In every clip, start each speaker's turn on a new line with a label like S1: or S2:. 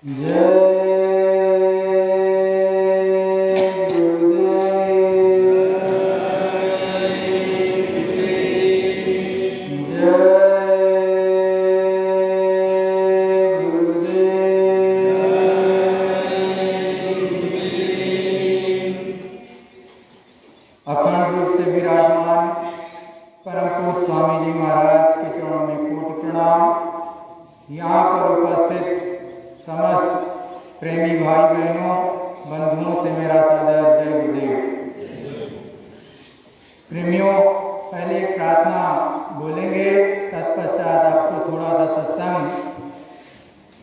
S1: अखंड रूप से विराजमान परम पूज्य स्वामी जी महाराज के चरणों में कोटि प्रणाम। यहाँ पर उपस्थित समस्त प्रेमी भाई बहनों बंधुओं से मेरा सादर जय गुरुदेव। प्रेमियों, पहले एक प्रार्थना बोलेंगे, तत्पश्चात आपको थोड़ा सा सत्संग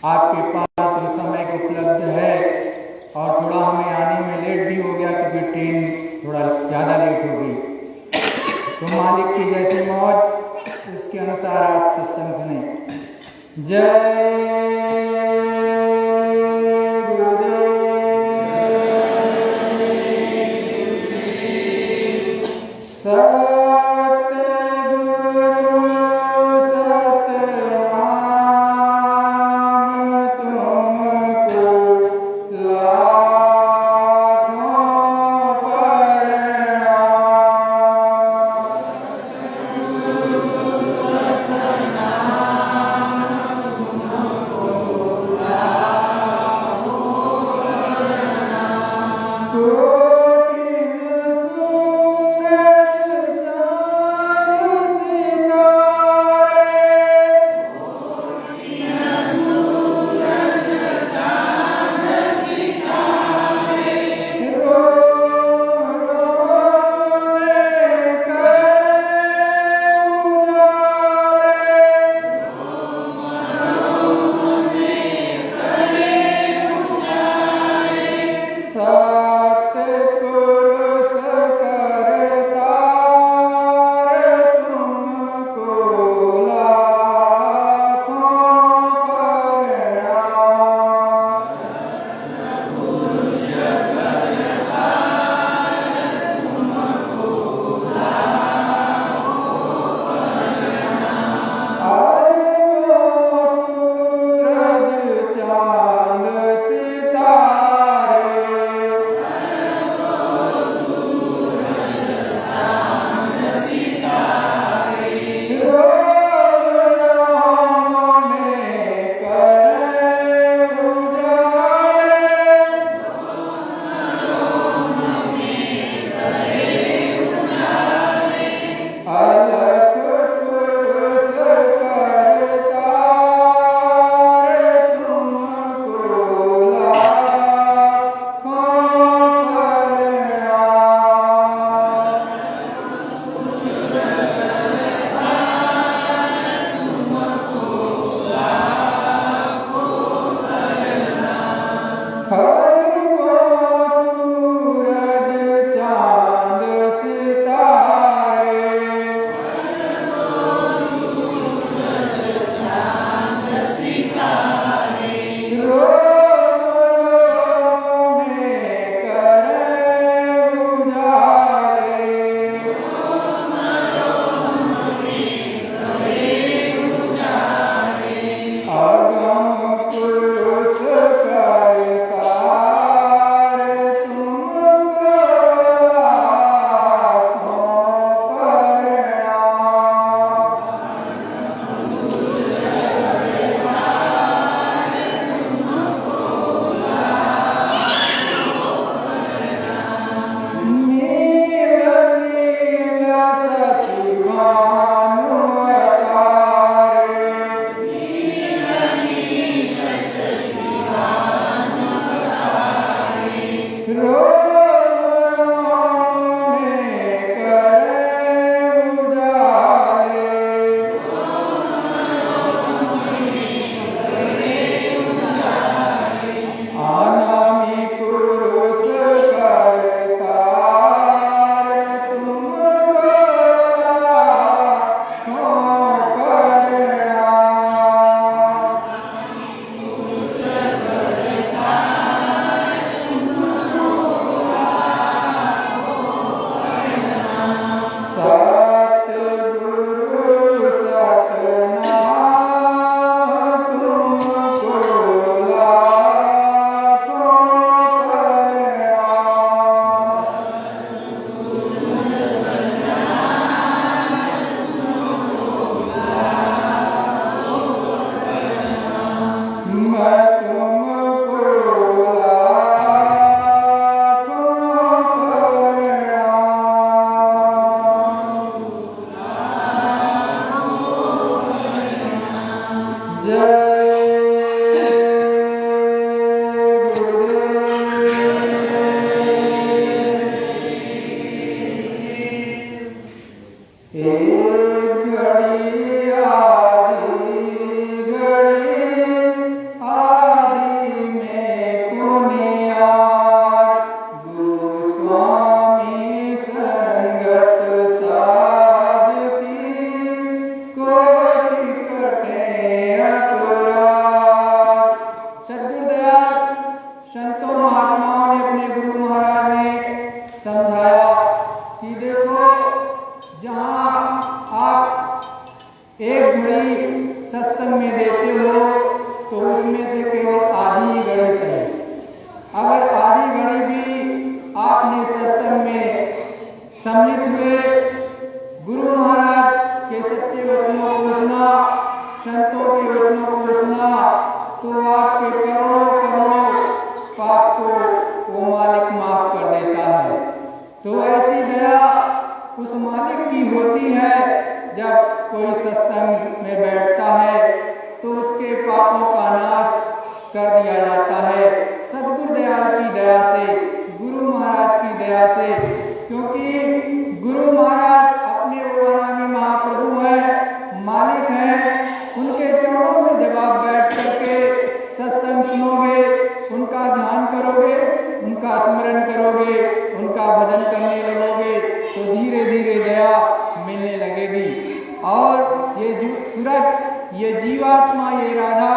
S1: आपके पास उस समय के उपलब्ध है और थोड़ा हमें आने में लेट भी हो गया क्योंकि ट्रेन थोड़ा ज़्यादा लेट हो गई, तो मालिक की जैसी मौज उसके अनुसार आप सत्संग सुने। जय एक घड़ी आदि में पुनियार, गोस्वामी संगत साध की कोटि कटे अपराध। सद्गुरुदयाल संतों महात्माओं ने अपने गुरु महाराज ने समझाया कि देखो, जहाँ आप एक घड़ी सत्संग में देते हो तो उसमें से केवल आधी घड़ी है। अगर आधी घड़ी भी आपने सत्संग में सम्मिलित हुए, गुरु महाराज के सच्चे वचनों को सुना, संतों के वचनों को सुना, तो आपके करोड़ों पाप को वो मालिक माफ कर देता है। तो ऐसी दया उस मालिक की होती है, जब कोई सत्संग में बैठता है तो उसके पापों का नाश कर दिया जाता है सद्गुरुदयाल की दया से, गुरु महाराज की दया से। क्योंकि गुरु महाराज अपने वो अनामी महाप्रभु है, मालिक है, उनके चरणों में जब आप बैठ करके सत्संग सुनोगे, उनका ध्यान करोगे, उनका स्मरण करोगे, उनका भजन करने लगोगे, तो धीरे धीरे दया मिलने लगेगी। और ये सूरज, ये जीवात्मा, ये राधा,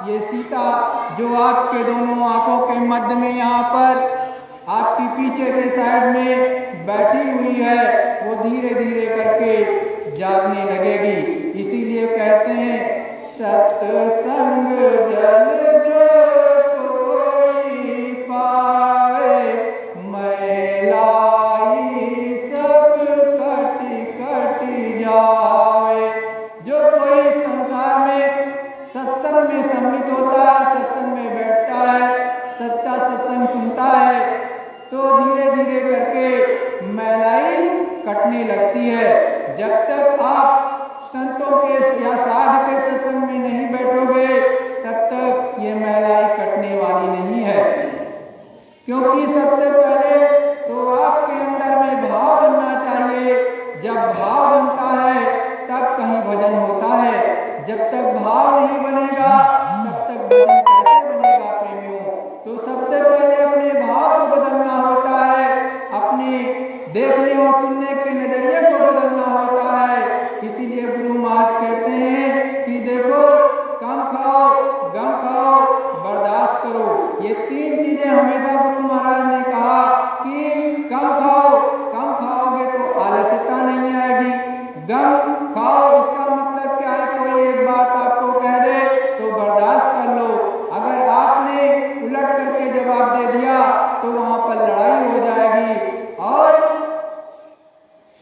S1: ये सीता जो आपके दोनों आंखों के मध्य में यहाँ पर आपकी पीछे के साइड में बैठी हुई है, वो धीरे धीरे करके जागने लगेगी। इसीलिए कहते हैं, सत्संग जल जो कोई पाए, मैलाई सब कटी कटी जाए। जो कोई संसार में सत्संग में सम्मिलित होता है, सत्संग में बैठता है, सच्चा सत्संग सुनता है, तो धीरे धीरे करके मैलाई कटने लगती है। जब तक आप संतों के या साध के सत्संग में नहीं बैठोगे, तब तक ये मैलाई कटने वाली नहीं है। क्योंकि सबसे पहले तो आपके अंदर में भाव बनना चाहिए। जब भाव बनता है तब कहीं भजन होता है। जब तक भाव नहीं बनेगा तब तक भजन कैसे बनेगा प्रेमियों? तो सबसे पहले अपने भाव को बदलना होता है, अपने देखने और सुनने के नजरिए को बदलना होता है। इसीलिए गुरु महाराज कहते हैं कि देखो, कम खाओ, गम खाओ, बर्दाश्त करो। ये तीन चीजें हमेशा गुरु महाराज ने कहा कि कम खाओ, कम खाओगे तो आलस्यता नहीं आएगी। गम खाओ, इसका मतलब क्या है? कोई एक बात आपको कह दे तो बर्दाश्त कर लो। अगर आपने उलट करके जवाब दे दिया तो वहां पर लड़ाई हो जाएगी। और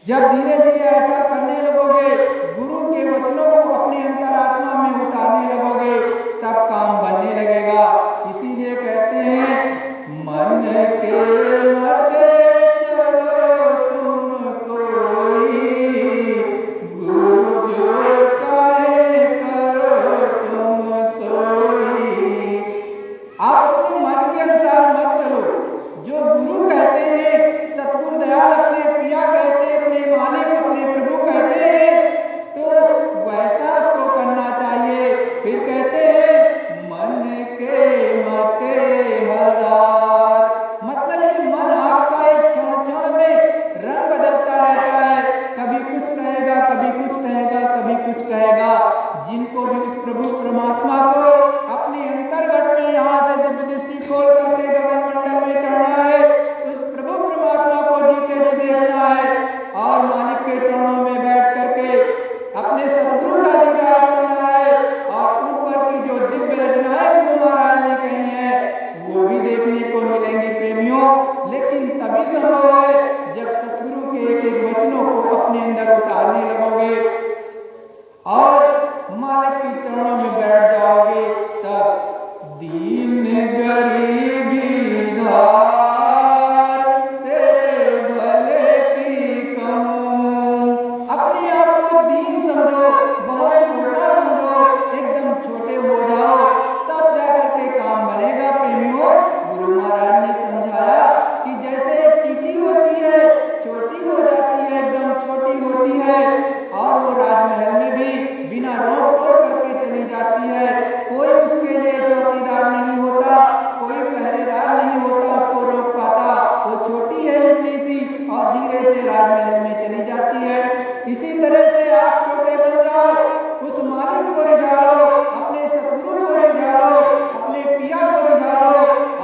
S1: जब धीरे धीरे ऐसा करने लगोगे, गुरु के वचनों को अपने अंतरात्मा में उतारने लगोगे, तब काम बनने लगेगा। इसीलिए कहते हैं, मन के मते चलो तुम कोई, गुरु जो कहे करो तुम सोई। आप अपने मन के अनुसार मत चलो। जो गुरु कहते हैं, सतगुरु दयाल अपने पिया कहते हैं, अपने मालिक, अपने प्रभु से राजमहल में चली जाती है। इसी तरह से आप छोटे बन जाओ, उस मालिक को रिझाओ, अपने सतगुरु को रिझाओ, अपने पिया को रिझाओ,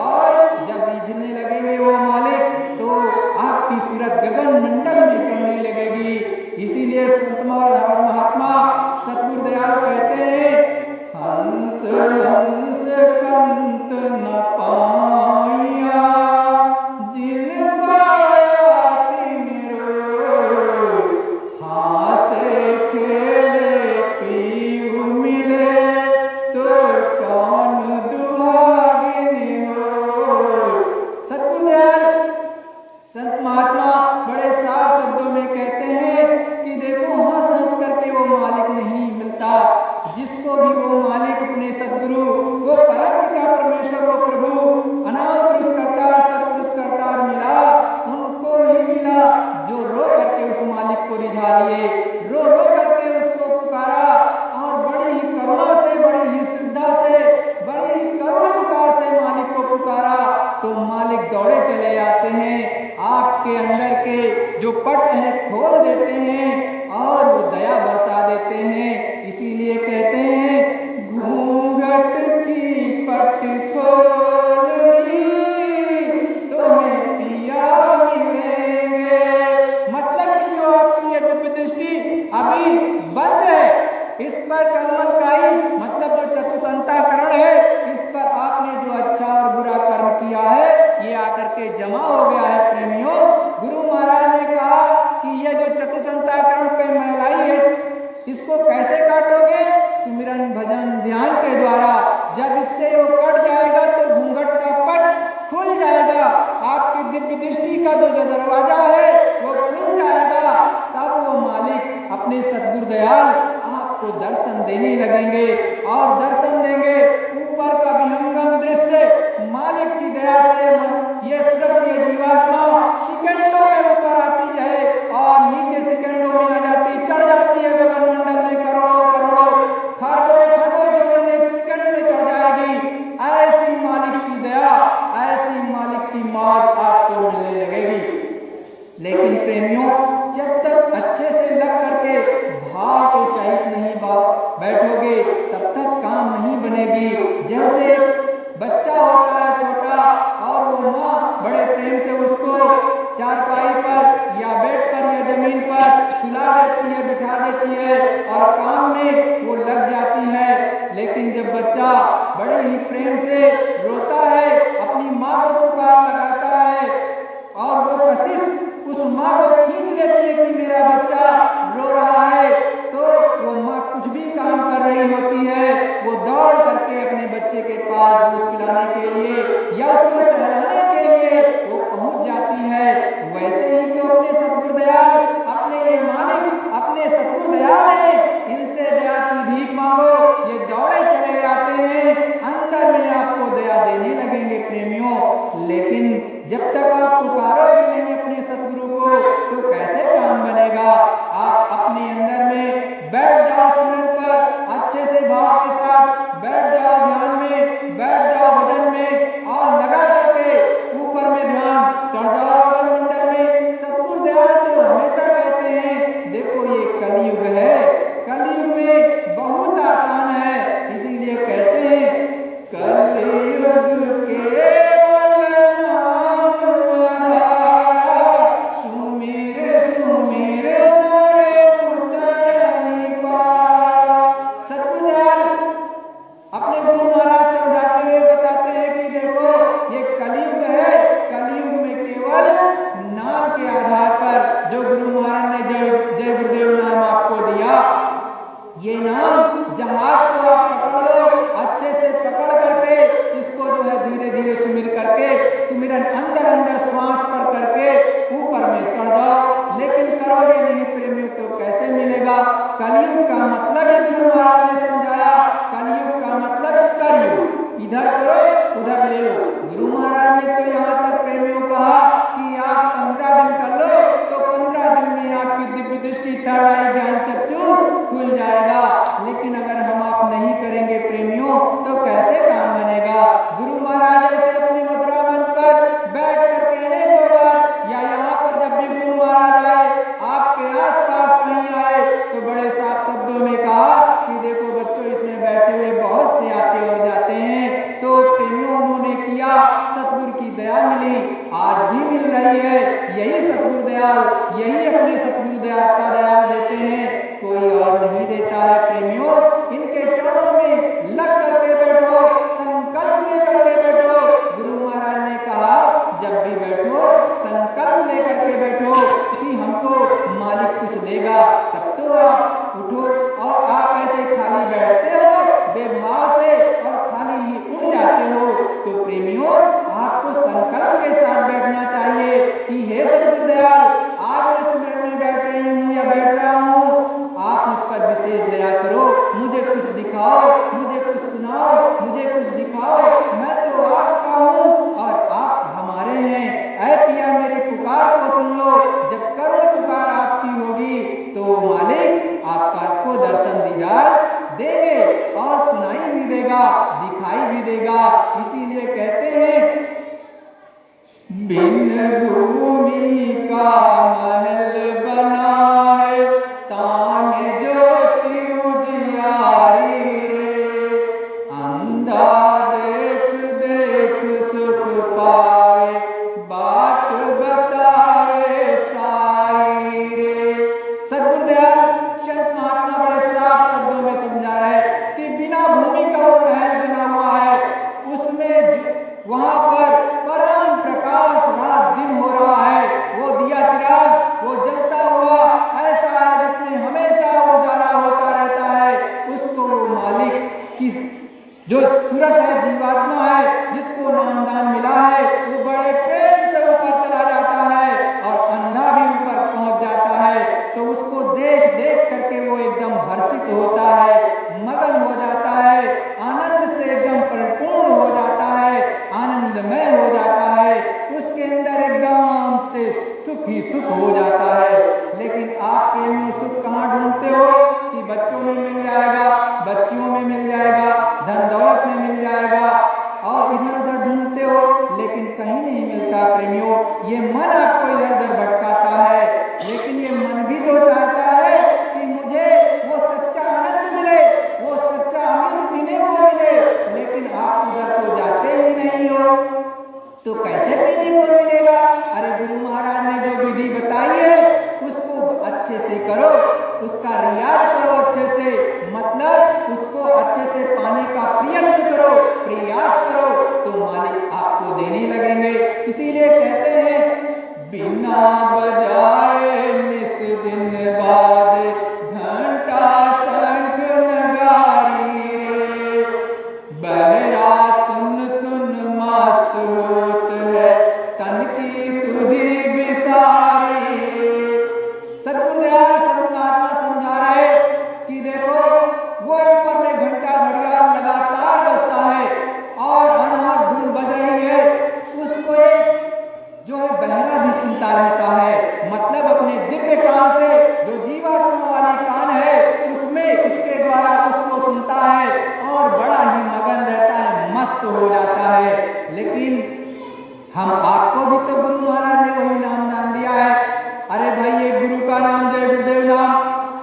S1: और जब रिझने लगेंगे वो मालिक तो आपकी सूरत गगन मंडल में चढ़ने लगेगी। इसीलिए संत महात्मा सतगुरु दयाल कहते हैं, हंस हंस कंत न पाया, जिन पाया तिन रोय, हासे खेले पीऊ मिले, तो कौन दुहागिन होय। सतगुरु दयाल संत महात्मा बड़े साफ शब्दों में कहते हैं कि देखो, हंस हंस करके वो मालिक नहीं मिलता। जिसको भी वो मालिक अपने सतगुरु, वो परम पिता परमेश्वर, वो प्रभु अनाम पुरस्कर्ता सत्पुरस्कर्ता मिला, उनको ही मिला जो रो करके उस मालिक को रिझा लिए, रो रो करके उसको पुकारा, और बड़ी ही करुणा से, बड़ी ही श्रद्धा से, बड़ी ही करुणा पुकार से मालिक को पुकारा, तो मालिक दौड़े चले आते हैं, आपके अंदर के जो पट हैं खोल देते हैं और वो दया बरसा देते हैं। इसीलिए कहते हैं, घूंघट की पट खोल तुम्हें पिया मिलेंगे। मतलब कि जो आपकी दिव्य दृष्टि अभी बंद है, इस पर कर्मकाई मतलब जो चतुसंताकरण है, इस पर आपने जो अच्छा और बुरा कर्म किया है, ये आकर के जमा हो गया है। प्रेमियों, गुरु महाराज ने कहा कि ये जो चतुसंताकरण पे महिलाई है, इसको कैसे काटोगे? सुमिरन भजन ध्यान के द्वारा। जब इससे वो कट जाएगा तो घूंघट का पट खुल जाएगा, आपकी दिव्य दृष्टि का जो दरवाजा है वो खुल जाएगा। तब वो मालिक अपने सतगुरु दयाल आपको दर्शन देने लगेंगे, और दर्शन देंगे ऊपर का विहंगम दृश्य मालिक की दया से ये सूरत, ये जीवात्मा सेकंडों में ऊपर आती है और नीचे सेकंडों में आ जाती, चढ़ जाती है गगन मंडल में, करोड़ों करोड़ों खरबों खरबों गगन एक सेकंड में चढ़ जाएगी। ऐसी मालिक की दया, ऐसी मालिक की मौत आपको मिलने लगेगी। लेकिन प्रेमियों, जब तक अच्छे से लग करके भाव के सहित नहीं बैठोगे, तब तक काम नहीं बनेगी। जैसे बच्चा होता है छोटा, और वो माँ बड़े प्रेम से उसको चारपाई पर या बेड पर या जमीन पर सुला देती है, बिठा देती है, और काम में वो लग जाती है। लेकिन जब बच्चा बड़े ही प्रेम से रोता है, अपनी माँ को पुकार लगाता है, और वो कशिश उस माँ को खींच लेती है कि मेरा बच्चा रो रहा है, तो वो माँ कुछ भी काम कर रही होती है, वो दौड़ करके अपने बच्चे के पास दूध पिलाने के लिए या उसको सहलाने के लिए वो पहुंच जाती है। वैसे ही तो अपने सतगुरु दयाल, अपने ये मालिक, अपने सतगुरु दयाल है, इनसे दया की भीख मांगो, ये दौड़े चले आते हैं, अंदर में आपको दया देने लगेंगे प्रेमियों। लेकिन जब तक आप पुकारोगे नहीं अपने सतगुरु को, तो कैसे काम बनेगा? आप अपने अंदर में बैठ जाओ, सिमरन पर अच्छे से भाव के साथ बैठ जाओ, ध्यान में बैठ जाओ, भजन में, और लगा करके ऊपर में ध्यान चढ़ जाओ गगन मंडल में। सतगुरु दयाल तो हमेशा कहते हैं, देखो ये कलयुग है, कलयुग में बहुत आसान है। इसीलिए कहते हैं, कलयुग के ये नाम जहाज को आप पकड़ लो, अच्छे से पकड़ करके इसको जो है धीरे धीरे सुमिर करके, सुमिरन अंदर अंदर श्वास पर करके ऊपर में चढ़ जाओ। लेकिन करोगे नहीं प्रेमियों तो कैसे मिलेगा? कलयुग का मतलब ही गुरु महाराज ने समझाया, कलयुग का मतलब कलयुग, इधर करो उधर ले लो। गुरु महाराज ने तो यहाँ तक प्रेमियों कहा कि आप 15 दिन कर लो, तो 15 दिन में आपकी दिव्य दृष्टि, थर्ड आई, ज्ञान चक्षु खुल जाएगा। लेकिन अगर हम आप नहीं करेंगे प्रेमियों, तो कैसे काम बनेगा? गुरु महाराज ऐसे अपने मथुरा मंच पर बैठ कर कहने को सतगुरु दयाल यही अपने सतगुरु दयाल का दयाल देते हैं, कोई और नहीं देता है। प्रेमियों, इनके चरणों में लग करके बैठो, संकल्प लेकर के बैठो। गुरु महाराज ने कहा जब भी बैठो संकल्प लेकर के बैठो कि हमको मालिक कुछ देगा, तब तो आप उठो। और आप ऐसे खाली बैठते हो बेभाव से और खाली ही उठ जाते हो। तो प्रेमियों, आपको संकल्प के साथ बैठना चाहिए कि हे सतगुरु दयाल, आज मैं सुमिरन में बैठ रही हूँ या बैठ रहा हूँ, आप मुझ पर विशेष दया करो, मुझे कुछ दिखाओ, मुझे कुछ सुनाओ, मुझे कुछ दिखाओ। मैं तो आपका हूँ और आप हमारे हैं। ऐ पिया मेरी पुकार को सुन लो, जब करुण पुकार आपकी होगी तो मालिक आपको दर्शन दीदार देंगे और सुनाई भी देगा, दिखाई भी देगा। इसीलिए कहते हैं बिन भूमि का महल बनाए तान ज्योति उजियारी रे, अंधा देख देख सुख पाए बाट बताए साई रे। सतगुरु दयाल संत महात्मा बड़े साफ शब्दों में समझा है कि बिना भूमि का वो महल बना हुआ है, उसमें वहां पर परम प्रकाश रात दिन हो रहा है, वो दिया चिराग वो जलता हुआ ऐसा है जिसमें हमेशा उजाला होता रहता है। उसको वो मालिक की जो सूरत है, जीवात्मा है, जिसको नाम दान मिला है, वो बड़े प्रेम से ऊपर चला जाता है और अंधा भी ऊपर पहुंच जाता है। तो उसको देख देख करके वो एकदम हर्षित होता है, मगन हो जाता है, आनंद से एकदम परिपूर्ण हो जाता है, आनंदमय हो जाता है, उसके अंदर एकदम से सुख ही सुख हो जाता है। लेकिन आप प्रेमियों सुख कहाँ ढूंढते हो कि बच्चों में मिल जाएगा, बच्चियों में मिल जाएगा, धन दौलत में मिल जाएगा और इधर उधर ढूंढते हो, लेकिन कहीं नहीं मिलता। प्रेमियों, ये मन आपको इधर उधर भटकाता है, लेकिन ये मन भी तो चाहता है कि मुझे वो सच्चा आनंद मिले, वो सच्चा अमृत पीने को मिले, लेकिन आप उधर तो जाते ही नहीं हो, तो कैसे पीने को मिलेगा? अरे गुरु महाराज ने जो विधि बताई है उसको अच्छे से करो, उसका रियाज करो अच्छे से, मतलब उसको अच्छे से पाने का प्रयत्न करो, प्रयास करो, तो मालिक आपको देने लगेंगे। इसीलिए कहते हैं बिना बजाए निस दिन बाद घंटा शंख नगारी रे, बहरा सुन सुन मस्त होत है तन की सुधि बिसारी रे। सतगुरु दयाल महात्मा समझा रहे कि देखो वो ऊपर में घंटा घड़ियाल लगातार बजता है और अनहद धुन बज रही है, उसको एक जो है बहरा भी सुनता रहता है, मतलब अपने दिव्य कान से जो जीवात्मा वाली कान है उसमें उसके द्वारा उसको सुनता है और बड़ा ही मगन रहता है, मस्त हो जाता है। लेकिन हम आपको भी तो गुरु महाराज ने वही नाम दान दिया है। अरे भाई, ये गुरु का नाम, जय गुरुदेव नाम,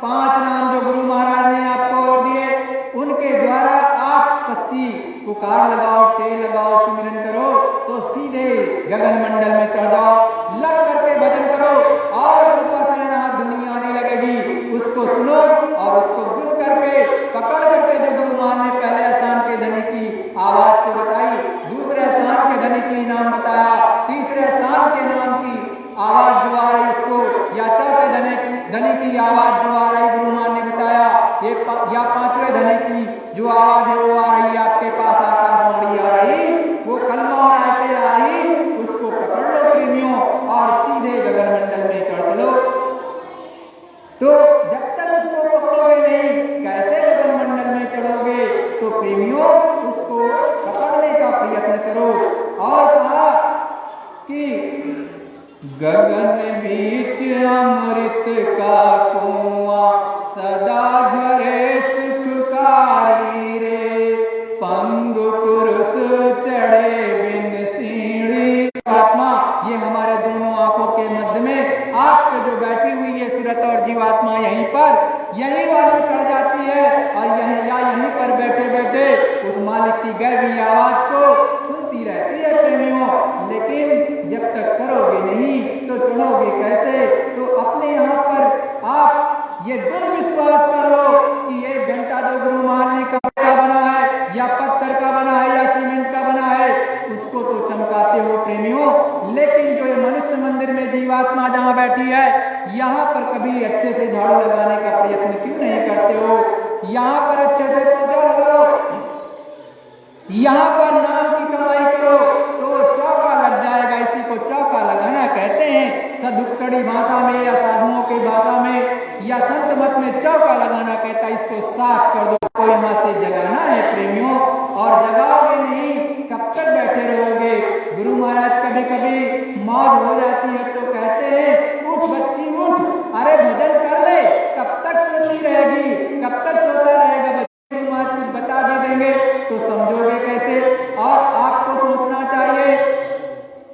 S1: 5 नाम जो गुरु महाराज ने आपको और दिए, उनके द्वारा आप सच्ची पुकार लगाओ, टेल लगाओ, सुमिरन करो तो सीधे गगन मंडल में चढ़ जाओ, लग करके भजन करो और ऊपर से यहाँ दुनिया आने लगेगी। उसको सुनो और उसको गुन करके पकड़ करके, जो गुरु महाराज ने पहले स्थान के धनी की आवाज को बताई, दूसरे स्थान के धनी की नाम बताया, तीसरे स्थान के नाम की आवाज जो आ रही उसको, या चौथे धनी की आवाज जो आ रही गुरु महाराज ने बताया, ये या 5वें धनी की जो आवाज है वो आ रही आपके पास, आकाशवाणी आ रही, वो कलमा और आयतें आ रही, उसको पकड़ लो प्रेमियों और सीधे गगन मंडल में चढ़ लो। तो जब तक उसको पकड़ोगे नहीं, कैसे गगन मंडल में चढ़ोगे? तो प्रेमियों उसको पकड़ने का प्रयत्न करो। और कहा कि गगन बीच अमृत का कुआं सदा झरे सुखकारी रे, पंगु पुरुष चढ़े बिन सीढ़ी। आत्मा ये हमारे दोनों आंखों के मध्य में आपके जो बैठी हुई है सूरत और जीवात्मा, यहीं पर यही वाली चढ़ जाती है और यहीं पर बैठे बैठे उस मालिक की गहरी आवाज को सुनती रहती है प्रेमियों। लेकिन जब तक करोगे नहीं तो चढ़ोगे कैसे? तो अपने यहाँ पर आप ये दृढ़ विश्वास कर लो कि 1 घंटा जो गुरु मानने का बना है या पत्थर का बना है या सीमेंट का बना है, उसको तो चमकाते हो प्रेमियों, लेकिन जो ये मनुष्य मंदिर में जीवात्मा जहाँ बैठी है, यहाँ पर कभी अच्छे से झाड़ू लगाने का प्रयत्न क्यों नहीं करते हो? यहाँ पर अच्छे से पूजा करो, यहाँ पर नाम की कमाई करो तो चौका लग जाएगा। इसी को चौका लगाना कहते हैं। सदुक्कड़ी भाषा में या साधुओं की भाषा में या संत मत में चौका लगाना कहता है। इसको साफ कर दो, को यहाँ से जगाना है प्रेमियों, और जगाओगे नहीं कब तक बैठे रहोगे? गुरु महाराज कभी कभी मौज हो जाती है तो कहते हैं उठ बच्ची उठ, अरे भजन कर ले, कब तक सोती रहेगी, कब तक सोता रहेगा? गुरु महाराज कुछ बता भी देंगे तो समझोगे कैसे? और आपको सोचना चाहिए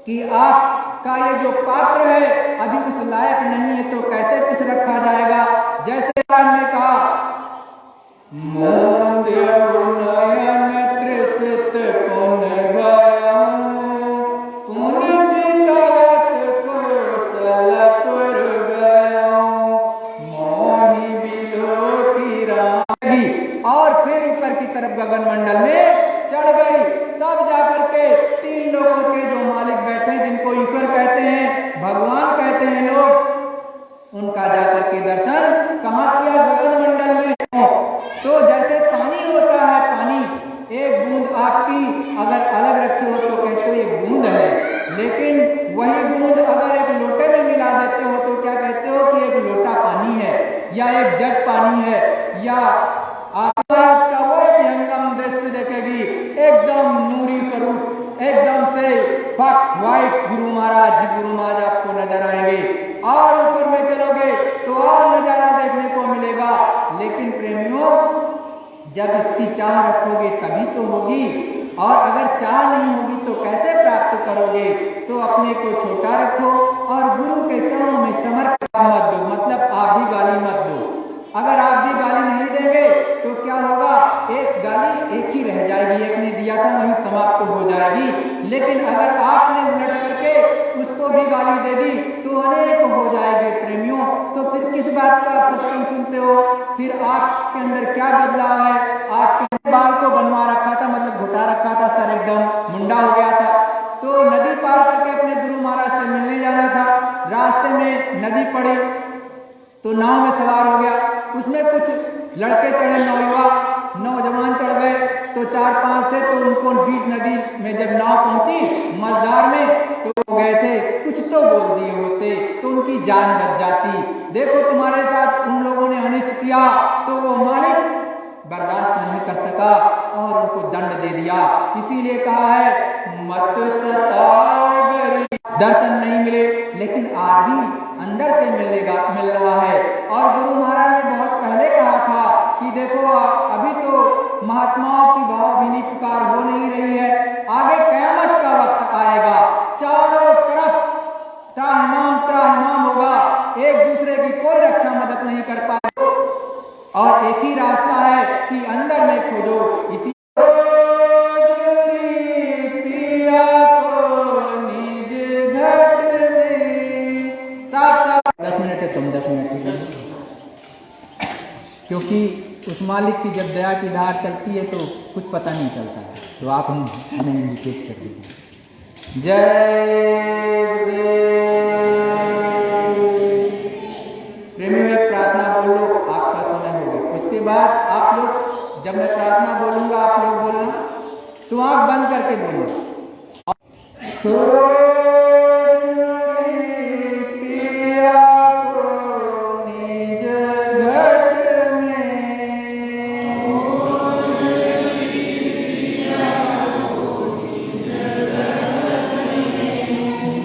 S1: कि आपका ये जो पात्र है अभी उस लायक नहीं है तो कैसे कुछ रखा जाएगा? जैसे ने कहा और फिर ऊपर की तरफ गगन मंडल में चढ़ गई। तब जाकर के 3 लोगों के जो मालिक बैठे, जिनको ईश्वर कहते हैं, भगवान कहते हैं लोग, उनका जाकर के दर्शन कहाँ किया? गगन मंडल में। तो जैसे पानी होता है, पानी एक बूंद आपकी अगर अलग रखी हो तो कहते हो एक बूंद है, लेकिन वही बूंद अगर एक लोटे में मिला देते हो तो क्या कहते हो कि एक लोटा पानी है या एक जग पानी है। या आपका वो विहंगम दृश्य देखेगी, एकदम नूरी स्वरूप, एकदम से पक व्हाइट गुरु महाराज आपको नजर आएंगे। और ऊपर में चलोगे तो और नजारा देखने को मिलेगा। लेकिन प्रेमियों, जब इसकी चाह रखोगे तभी तो होगी, और अगर चाह नहीं होगी तो कैसे प्राप्त करोगे? तो अपने को छोटा रखो और गुरु के चरणों में समर्पण मत दो, मतलब आप भी गाली मत दो। अगर आप भी गाली नहीं देंगे तो क्या होगा? एक गाली एक ही रह जाएगी, एक ने दिया था वहीं समाप्त हो जाएगी। लेकिन अगर आपने उलट करके उसको भी गाली दे दी तो अनेक हो जाएंगे प्रेमियों। तो फिर किस बात का प्रश्न सुनते हो? फिर आपके अंदर क्या बदलाव है? आपके बाल को बनवा रखा था, मतलब घुटा रखा था, सर एकदम मुंडा हो गया था, तो नदी पार करके अपने गुरु महाराज से मिलने जाना था। रास्ते में नदी पड़ी तो नाव में सवार हो गया, उसमें कुछ लड़के चढ़े, नौजवान चढ़ गए, तो 4-5 थे, तो उनको बीच नदी में जब नाव पहुंची मझधार में तो वो गए थे, कुछ तो बोल दिए होते तो उनकी जान बच जाती। देखो तुम्हारे साथ उन लोगों ने अनिष्ट किया तो वो मालिक बर्दाश्त नहीं कर सका और उनको दंड दे दिया। इसीलिए कहा है मत सताओ गरीब, दर्शन नहीं मिले लेकिन आज भी अंदर से मिल रहा है। और गुरु महाराज ने बहुत पहले कहा था कि देखो अभी तो महात्माओं की भावभीनी पुकार हो नहीं रही है, आगे कयामत का वक्त आएगा, चारों तरफ त्राहिमाम होगा, एक दूसरे की कोई रक्षा मदद नहीं कर पाएगा, और एक ही रास्ता है कि अंदर में खोजो। इसी तुम 10 मिनट, क्योंकि उस मालिक की जब दया की धार चलती है तो कुछ पता नहीं चलता है, तो आप हमें इंडिकेट कर दीजिए। जय प्रेमियों, एक प्रार्थना बोलो, आपका समय होगा। उसके बाद आप लोग, जब मैं प्रार्थना बोलूंगा आप लोग बोलना, तो आंख बंद करके बोलो।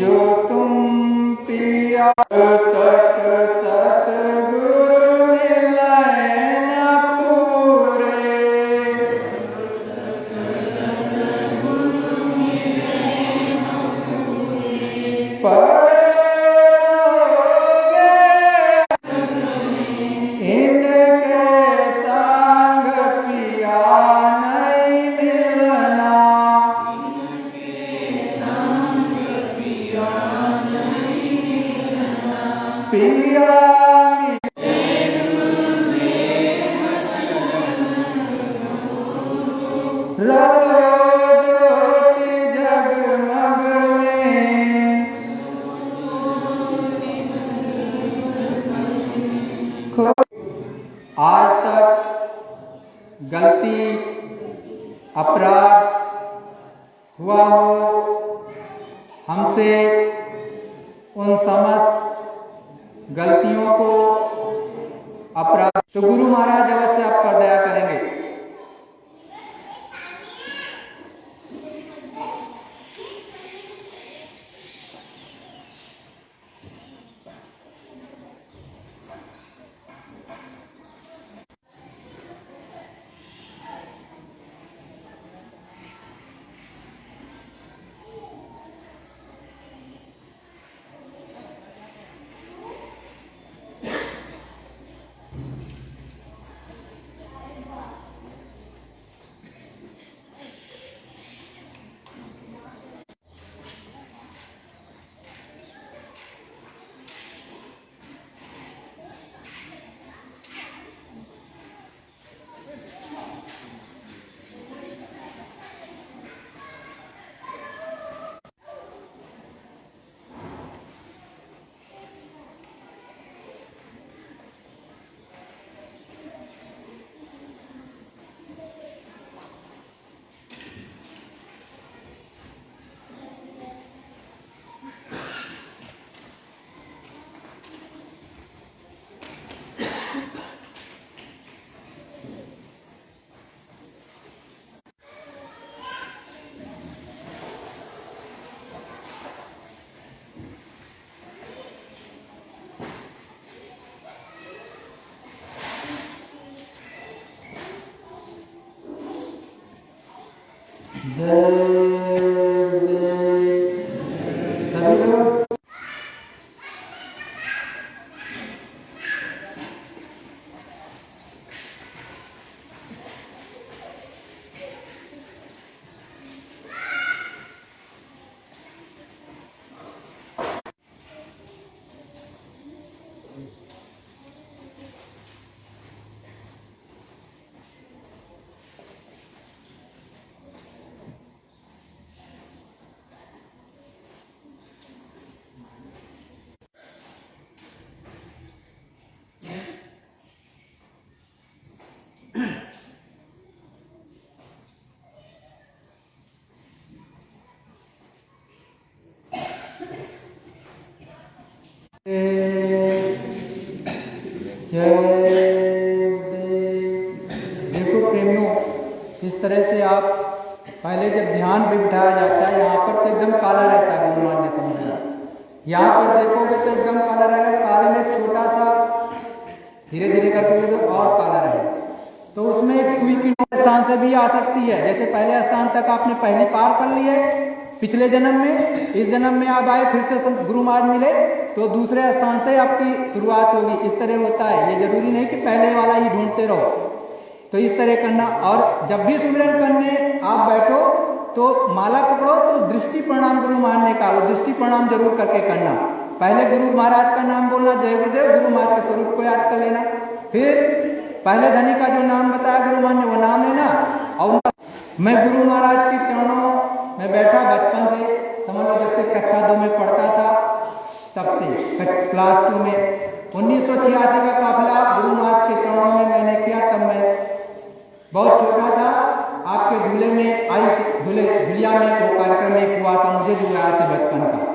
S1: जो तुम पिया आज तक गलती अपराध हुआ हो हमसे, उन समस्त गलतियों को अपराध तो गुरु महाराज अवश्य आप पर दया करेंगे। सभी लोग देखो प्रेमियों, इस तरह से आप पहले जब ध्यान पे बिठाया जाता है, यहाँ पर तो एकदम काला रहता है, गुरु महाराज ने समझाया। यहाँ पर देखोगे तो एकदम काला रहेगा, काले में छोटा सा धीरे धीरे करके तो और काला रहेगा। तो उसमें एक सुई की स्थान से भी आ सकती है। जैसे पहले स्थान तक आपने पहले पार कर लिए पिछले जन्म में, इस जन्म में आप आए, फिर से गुरु महाराज मिले तो दूसरे स्थान से आपकी शुरुआत होगी। इस तरह होता है, ये जरूरी नहीं कि पहले वाला ही ढूंढते रहो। तो इस तरह करना। और जब भी सिमरन करने आप बैठो तो माला पकड़ो तो दृष्टि प्रणाम गुरु महाराज ने कहा, दृष्टि प्रणाम जरूर करके करना। पहले गुरु महाराज का नाम बोलना, जय गुरुदेव, गुरु महाराज के स्वरूप को याद कर लेना। फिर पहले धनी का जो नाम बताया गुरु महाराज ने वो नाम लेना। और मैं गुरु महाराज के चरणों में बैठा बचपन से, समझ लो जब से कक्षा 2 में पढ़ता था तब से, क्लास 2 में 1986 का काफिला गुरु महाराज के चरणों में मैंने किया। तब मैं बहुत छोटा था, आपके झूले में आई, झूलिया में वो कार्यक्रम एक हुआ था, मुझे जो याद है बचपन का।